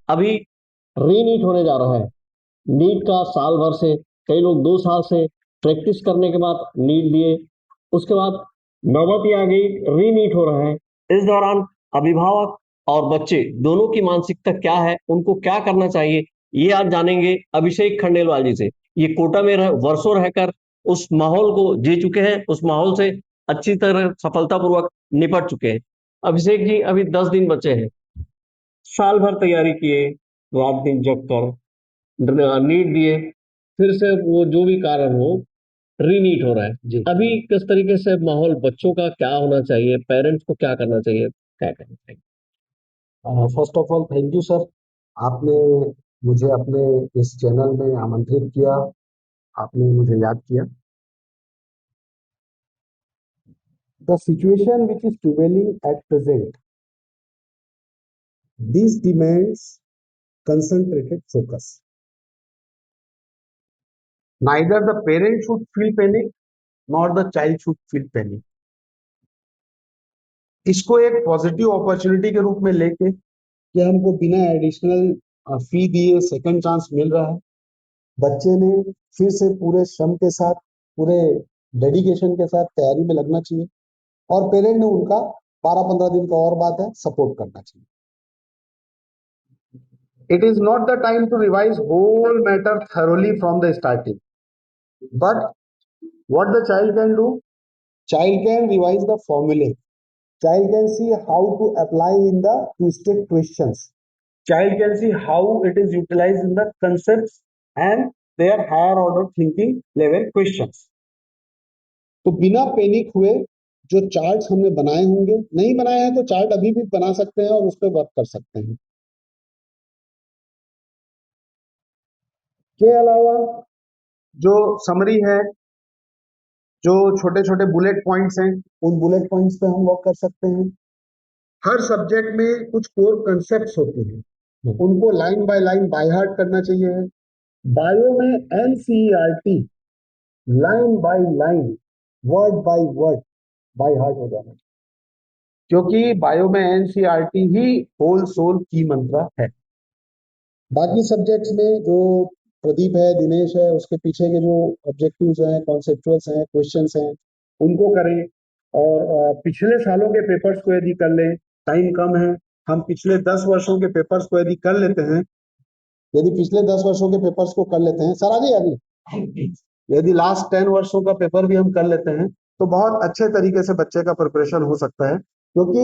अभी रीनीट होने जा रहा है। नीट का साल भर से, कई लोग 2 साल से प्रैक्टिस करने के बाद नीट दिए, उसके बाद नौबत आ गई, रीनीट हो रहा है। इस दौरान अभिभावक और बच्चे दोनों की मानसिकता क्या है, उनको क्या करना चाहिए, ये आज जानेंगे अभिषेक खंडेलवाल जी से। ये कोटा में वर्षों रहकर उस माहौल को जी चुके हैं, उस माहौल से अच्छी तरह सफलतापूर्वक निपट चुके हैं। अभिषेक जी, अभी 10 दिन बचे हैं, साल भर तैयारी किए, रात दिन जग कर नीट दिए, फिर से वो जो भी कारण हो रीनीट हो रहा है जी। अभी किस तरीके से माहौल, बच्चों का क्या होना चाहिए, पेरेंट्स को क्या करना चाहिए, क्या करना चाहिए? First of all thank you sir. आपने मुझे अपने इस चैनल में आमंत्रित किया, आपने मुझे याद किया। The situation which is prevailing at present, this demands concentrated focus. Neither the parent should feel panic nor the child should feel panic. इसको एक पॉजिटिव अपॉर्चुनिटी के रूप में लेके कि हमको बिना एडिशनल फी दिए सेकंड चांस मिल रहा है, बच्चे ने फिर से पूरे श्रम के साथ, पूरे डेडिकेशन के साथ तैयारी में लगना चाहिए और पेरेंट ने उनका 12-15 दिन का और बात है सपोर्ट करना चाहिए। It is not the time to revise whole matter thoroughly from the starting, but what the child can do, child can revise the formulae, child can see how to apply in the twisted questions, child can see how it is utilized in the concepts and their higher order thinking level questions. तो बिना panic हुए जो charts हमने बनाए होंगे, नहीं बनाए हैं तो चार्ट अभी भी बना सकते हैं और उस पर वर्क कर सकते हैं। के अलावा जो समरी है, जो छोटे छोटे बुलेट पॉइंट्स हैं, उन बुलेट पॉइंट्स पे हम वर्क कर सकते हैं। हर सब्जेक्ट में कुछ कोर कंसेप्ट्स होते हैं, उनको line by line by heart करना चाहिए। बायो में NCERT line by line, word by word by heart हो जाना चाहिए, क्योंकि बायो में एनसीईआरटी ही होल सोल की मंत्र है। बाकी सब्जेक्ट्स में जो प्रदीप है, दिनेश है, उसके पीछे के जो ऑब्जेक्टिव्स हैं, कॉन्सेप्चुअल्स हैं, क्वेश्चंस हैं, उनको करें। और पिछले सालों के पेपर्स को यदि कर लें, टाइम कम है, हम पिछले 10 वर्षों के पेपर्स को यदि कर लेते हैं, यदि पिछले 10 वर्षों के पेपर्स को कर लेते हैं सर, आगे आगे यदि लास्ट 10 वर्षों का पेपर भी हम कर लेते हैं तो बहुत अच्छे तरीके से बच्चे का प्रिपरेशन हो सकता है, क्योंकि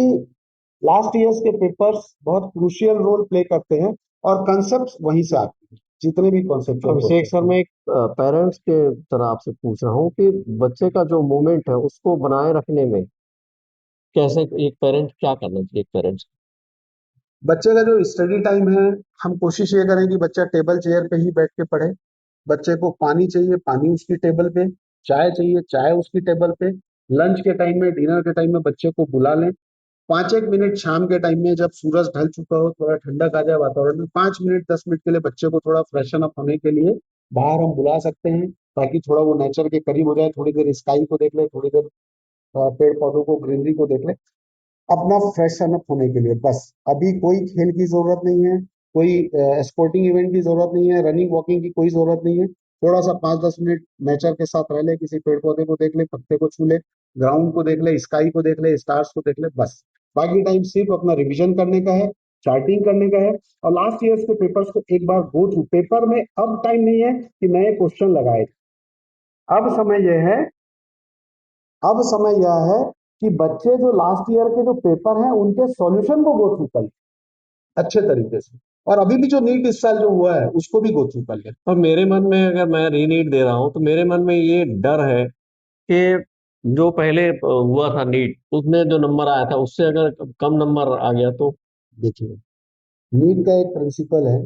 लास्ट ईयर्स के पेपर्स बहुत क्रूशियल रोल प्ले करते हैं और कंसेप्ट वहीं से आते हैं, जितने भी कॉन्सेप्ट। अभिषेक सर, मैं एक पेरेंट्स के तरह आपसे पूछ रहा हूँ कि बच्चे का जो मोमेंट है उसको बनाए रखने में कैसे एक पेरेंट क्या करना चाहिए, एक पेरेंट्स? बच्चे का जो स्टडी टाइम है, हम कोशिश ये करें कि बच्चा टेबल चेयर पे ही बैठ के पढ़े। बच्चे को पानी चाहिए, पानी उसकी टेबल पे, चाय चाहिए, चाय उसकी टेबल पे। लंच के टाइम में, डिनर के टाइम में बच्चे को बुला लें। 5-1 मिनट शाम के टाइम में जब सूरज ढल चुका हो, थोड़ा ठंडक आ जाए वातावरण में, 5 मिनट 10 मिनट के लिए बच्चे को थोड़ा फ्रेशन अप होने के लिए बाहर हम बुला सकते हैं, ताकि थोड़ा वो नेचर के करीब हो जाए, थोड़ी देर स्काई को देख ले, थोड़ी देर पेड़ पौधों को, ग्रीनरी को देख ले, अपना फ्रेशन अप होने के लिए। बस अभी कोई खेल की जरूरत नहीं है, कोई स्पोर्टिंग इवेंट की जरूरत नहीं है, रनिंग वॉकिंग की कोई जरूरत नहीं है। थोड़ा सा 5-10 मिनट नेचर के साथ रह ले, किसी पेड़ पौधे को देख ले, पत्ते को छू ले, ग्राउंड को देख ले, स्काई को देख ले, स्टार्स को देख ले, बस। बाकी टाइम सिर्फ अपना रिवीजन करने का है, चार्टिंग करने का है, और लास्ट ईयर्स के पेपर्स को एक बार गो थ्रू। पेपर में अब टाइम नहीं है कि नए क्वेश्चन लगाए, अब समय यह है, अब समय यह है कि बच्चे जो लास्ट ईयर के जो पेपर हैं उनके सॉल्यूशन को गो थ्रू कर अच्छे तरीके से, और अभी भी जो नीट इस साल जो हुआ है उसको भी गो थ्रू कर ले। और मेरे मन में, अगर मैं रीनीट दे रहा हूँ तो मेरे मन में ये डर है कि जो पहले हुआ था नीट, उसमें जो नंबर आया था उससे अगर कम नंबर आ गया तो? देखिए, नीट का एक प्रिंसिपल है,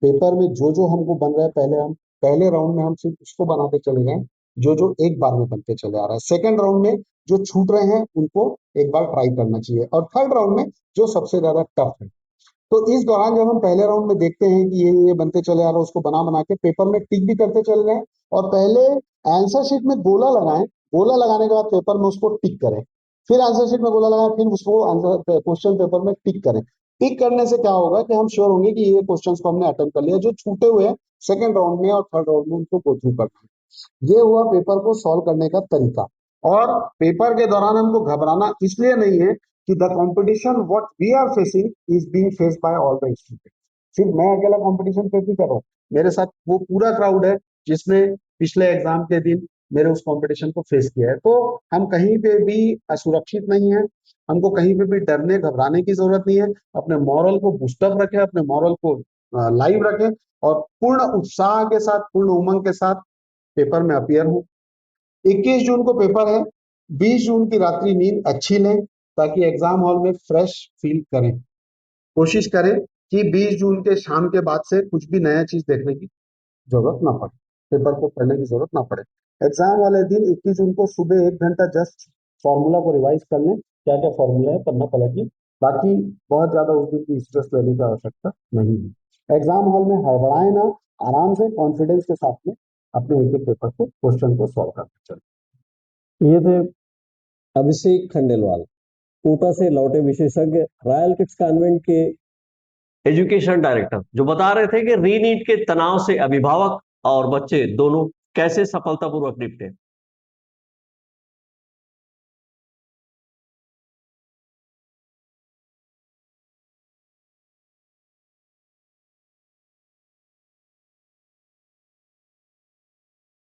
पेपर में जो जो हमको बन रहा है, पहले हम पहले राउंड में हम सिर्फ उसको बनाते चले गए जो जो एक बार में बनते चले आ रहा है। सेकंड राउंड में जो छूट रहे हैं उनको एक बार ट्राई करना चाहिए, और थर्ड राउंड में जो सबसे ज्यादा टफ है। तो इस दौरान जब हम पहले राउंड में देखते हैं कि ये बनते चले आ रहा है, उसको बना बना के पेपर में टिक भी करते चले जाएं, और पहले आंसर शीट में गोला लगाएं, गोला लगाने के बाद पेपर में उसको टिक करें, फिर आंसर शीट में गोला लगाएं, फिर उसको आंसर क्वेश्चन पेपर में टिक करें। टिक करने से क्या होगा कि हम श्योर होंगे कि ये क्वेश्चंस को हमने अटेम्प्ट कर लिया, जो छूटे हुए हैं सेकंड राउंड में और थर्ड राउंड में उनको गो थ्रू करना है। ये हुआ पेपर को सॉल्व करने का तरीका। और पेपर के दौरान हमको घबराना इसलिए नहीं है कि the competition what we are facing is being faced by all the students. सिर्फ मैं अकेला कंपटीशन फेस नहीं कर रहा हूँ, मेरे साथ वो पूरा क्राउड है जिसने पिछले एग्जाम के दिन मेरे उस कंपटीशन को फेस किया है। तो हम कहीं पे भी असुरक्षित नहीं है, हमको कहीं पे भी डरने घबराने की जरूरत नहीं है। अपने मॉरल को बूस्टअप रखें, अपने मॉरल को लाइव रखें और पूर्ण उत्साह के साथ, पूर्ण उमंग के साथ पेपर में अपीयर हो। 21 जून को पेपर है, 20 जून की रात्रि नींद अच्छी लें ताकि एग्जाम हॉल में फ्रेश फील करें। कोशिश करें कि 20 जून के शाम के बाद से कुछ भी नया चीज देखने की जरूरत ना पड़े, पेपर को पढ़ने की जरूरत ना पड़े। एग्जाम वाले दिन 21 जून को सुबह 1 घंटा जस्ट फॉर्मूला को रिवाइज कर लें, क्या क्या फॉर्मूला है पन्ना पलट लें, बाकी बहुत ज्यादा उस दिन की स्ट्रेस लेने की आवश्यकता नहीं है। एग्जाम हॉल में हड़बड़ाए ना, आराम से कॉन्फिडेंस के साथ में अपने एक एक पेपर को, क्वेश्चन को सॉल्व करते चले। ये थे अभिषेक खंडेलवाल, कोटा से लौटे विशेषज्ञ, रॉयल किड्स कॉन्वेंट के एजुकेशन डायरेक्टर, जो बता रहे थे कि रीनीट के तनाव से अभिभावक और बच्चे दोनों कैसे सफलतापूर्वक निपटे।